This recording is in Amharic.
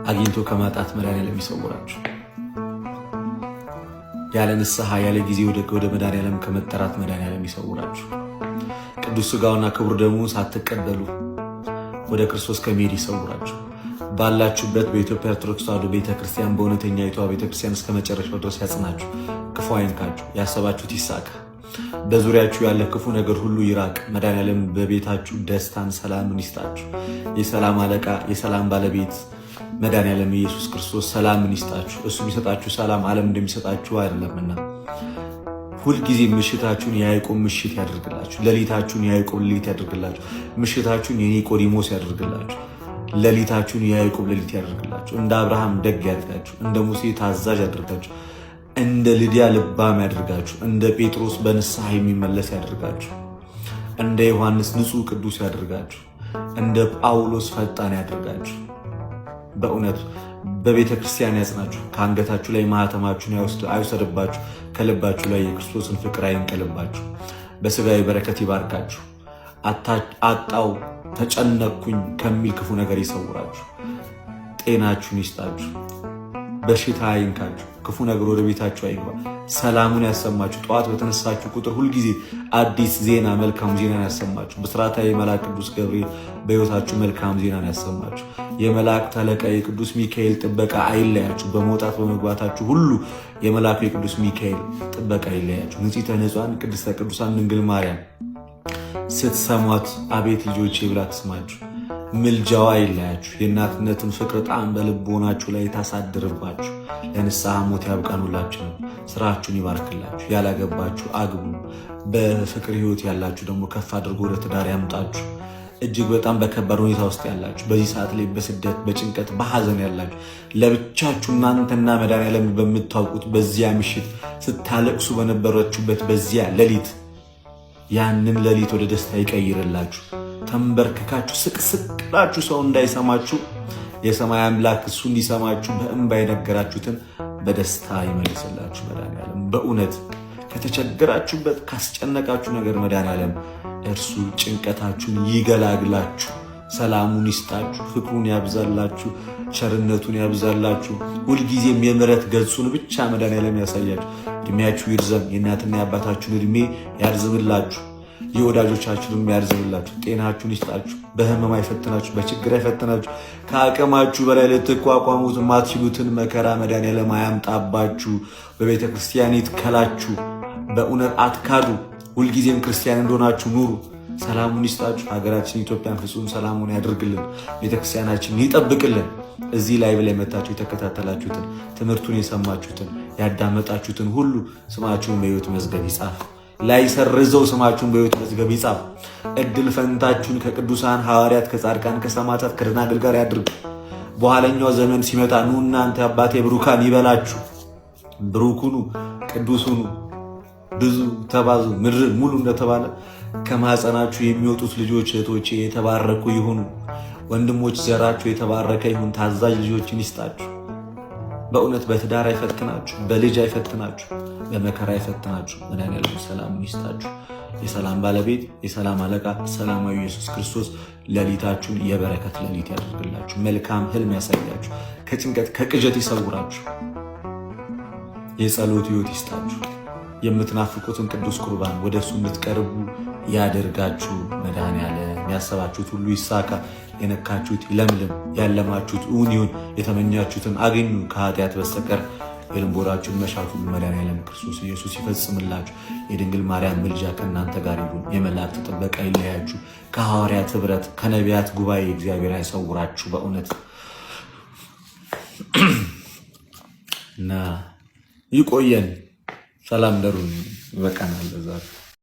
አግኝቶ ከማጣት መድኃኔዓለም ይሰውራችሁ። ያለ ንስሐ ያለ ጊዜ ወደ መድኃኔዓለም ከመጠራት መድኃኔዓለም ይሰውራችሁ። ቅዱስ ሥጋውና ክቡር ደሙን ሳትቀበሉ ወደ ክርስቶስ ከመሄድ ይሰውራችሁ። ባላችሁበት በኢትዮጵያ ኦርቶዶክስ ተዋሕዶ ቤተክርስቲያን በእውነተኛይቷ ቤተክርስቲያን እስከ መጨረሻው ድረስ ያጽናችሁ፣ ክፉ አይንካችሁ፣ ያሰባችሁት ይሳካ። በዙሪያችሁ ያለ ክፉ ነገር ሁሉ ይራቅ። መድኃኔዓለም በቤታችሁ ደስታን፣ ሰላምን ይስጣችሁ። የሰላም አለቃ የሰላም ባለቤት መድኃኔዓለም ኢየሱስ ክርስቶስ ሰላምን ይስጣችሁ። እሱ የሚሰጣችሁ ሰላም ዓለም እንደሚሰጣችሁ አይደለምና ሁልጊዜ ምሽታችሁን የያዕቆብ ምሽት ያደርግላችሁ፣ ሌሊታችሁን የያዕቆብ ሌሊት ያደርግላችሁ፣ ምሽታችሁን የኒቆዲሞስ ያደርግላችሁ፣ ሌሊታችሁን የያዕቆብ ሌሊት ያደርግላችሁ። እንደ አብርሃም ደግ ያደርጋችሁ፣ እንደ ሙሴ ታዛዥ ያደርጋችሁ፣ እንደ ልድያ ልባም ያደርጋችሁ፣ እንደ ጴጥሮስ በንስሐ የሚመለስ ያደርጋችሁ፣ እንደ ዮሐንስ ንጹሕ ቅዱስ ያደርጋችሁ፣ እንደ ጳውሎስ ፈጣን ያደርጋችሁ። በእውነት በቤተ ክርስቲያን ያጽናችሁ። ከአንገታችሁ ላይ ማኅተማችሁን አይውሰድባችሁ። ከልባችሁ ላይ የክርስቶስን ፍቅር አይንቀልባችሁ። በሥጋዊ በረከት ይባርካችሁ። አጣው ተጨነቅኩኝ ከሚል ክፉ ነገር ይሰውራችሁ። ጤናችሁን ይስጣችሁ። በሽታ አይንካችሁ። ክፉ ነገር ወደ ቤታችሁ አይግባ። ሰላሙን ያሰማችሁ። ጠዋት በተነሳችሁ ቁጥር ሁልጊዜ አዲስ ዜና፣ መልካም ዜናን ያሰማችሁ። ብስራታዊ መልአክ ቅዱስ ገብርኤል በሕይወታችሁ መልካም ዜናን ያሰማችሁ። የመላእክት አለቃ የቅዱስ ሚካኤል ጥበቃ አይለያችሁ። በመውጣት በመግባታችሁ ሁሉ የመልአኩ የቅዱስ ሚካኤል ጥበቃ አይለያችሁ። ንጽሕተ ንጹሐን ቅድስተ ቅዱሳን ድንግል ማርያም ስትሰሟት አቤት ልጆቼ ብላ ትስማችሁ። ምልጃዋ አይለያችሁ። የእናትነትን ፍቅር ጣዕም በልቦናችሁ ላይ ታሳድርባችሁ። ለንስሐ ሞት ያብቃን። ሁላችንም ስራችሁን ይባርክላችሁ። ያላገባችሁ አግቡ። በፍቅር ሕይወት ያላችሁ ደግሞ ከፍ አድርጎ ወደ ትዳር ያምጣችሁ። እጅግ በጣም በከባድ ሁኔታ ውስጥ ያላችሁ፣ በዚህ ሰዓት ላይ በስደት በጭንቀት በሐዘን ያላችሁ፣ ለብቻችሁ እናንተና መድኃኔዓለም በምታውቁት በዚያ ምሽት ስታለቅሱ በነበረችሁበት በዚያ ሌሊት ያንን ሌሊት ወደ ደስታ ይቀይርላችሁ። ተንበርክካችሁ ስቅስቅላችሁ ሰው እንዳይሰማችሁ የሰማይ አምላክ እሱ እንዲሰማችሁ በእንባ የነገራችሁትን በደስታ ይመልስላችሁ መድኃኔዓለም። በእውነት ከተቸገራችሁበት ካስጨነቃችሁ ነገር መድኃኔዓለም እርሱ ጭንቀታችሁን ይገላግላችሁ፣ ሰላሙን ይስጣችሁ፣ ፍቅሩን ያብዛላችሁ፣ ቸርነቱን ያብዛላችሁ። ሁልጊዜም የምሕረት ገጹን ብቻ መድኃኔዓለም ያሳያችሁ። እድሜያችሁ ይርዘም። የእናትና የአባታችሁን እድሜ ያርዝምላችሁ፣ የወዳጆቻችሁንም ያርዝምላችሁ። ጤናችሁን ይስጣችሁ። በህመም አይፈትናችሁ፣ በችግር አይፈትናችሁ። ከአቅማችሁ በላይ ልትቋቋሙት የማትችሉትን መከራ መድኃኔዓለም አያምጣባችሁ። በቤተ ክርስቲያን ይትከላችሁ። በእውነት አትካዱ። ሁልጊዜም ክርስቲያን እንደሆናችሁ ኑሩ። ሰላሙን ይስጣችሁ። ሀገራችን ኢትዮጵያን ፍጹም ሰላሙን ያደርግልን። ቤተክርስቲያናችን ይጠብቅልን። እዚህ ላይ ብላይ መታችሁ የተከታተላችሁትን ትምህርቱን የሰማችሁትን ያዳመጣችሁትን ሁሉ ስማችሁን በሕይወት መዝገብ ይጻፍ። ላይሰርዘው ስማችሁን በሕይወት መዝገብ ይጻፍ። እድል ፈንታችሁን ከቅዱሳን ሐዋርያት፣ ከጻድቃን፣ ከሰማዕታት፣ ከደናግል ጋር ያድርግ። በኋለኛው ዘመን ሲመጣ ኑ እናንተ አባቴ ብሩካን ይበላችሁ። ብሩኩኑ ቅዱሱኑ ብዙ ተባዙ ምድር ሙሉ እንደተባለ ከማህፀናችሁ የሚወጡት ልጆች እህቶቼ የተባረኩ ይሁኑ። ወንድሞች ዘራችሁ የተባረከ ይሁን። ታዛዥ ልጆችን ይስጣችሁ። በእውነት በትዳር አይፈትናችሁ፣ በልጅ አይፈትናችሁ፣ በመከራ አይፈትናችሁ። መድኃኔዓለም ሰላሙን ይስጣችሁ። የሰላም ባለቤት የሰላም አለቃ ሰላማዊ ኢየሱስ ክርስቶስ ሌሊታችሁን የበረከት ሌሊት ያደርግላችሁ። መልካም ህልም ያሳያችሁ። ከጭንቀት ከቅዠት ይሰውራችሁ። የጸሎት ሕይወት ይስጣችሁ። የምትናፍቁትን ቅዱስ ቁርባን ወደ እሱ እንድትቀርቡ ያደርጋችሁ። መድኃኔዓለም ያሰባችሁት ሁሉ ይሳካ። የነካችሁት ይለምልም። ያለማችሁት እውን ይሁን። የተመኛችሁትን አግኙ። ከኃጢአት በስተቀር የልቦናችሁን መሻት ሁሉ መድኃኔዓለም ክርስቶስ ኢየሱስ ይፈጽምላችሁ። የድንግል ማርያም ምልጃ ከእናንተ ጋር ይሁን። የመላእክት ጥበቃ ይለያችሁ። ከሐዋርያት ኅብረት ከነቢያት ጉባኤ እግዚአብሔር አይሰውራችሁ። በእውነት እና ይቆየን። ሰላም ደሩ። ይበቃናል ዛሬ።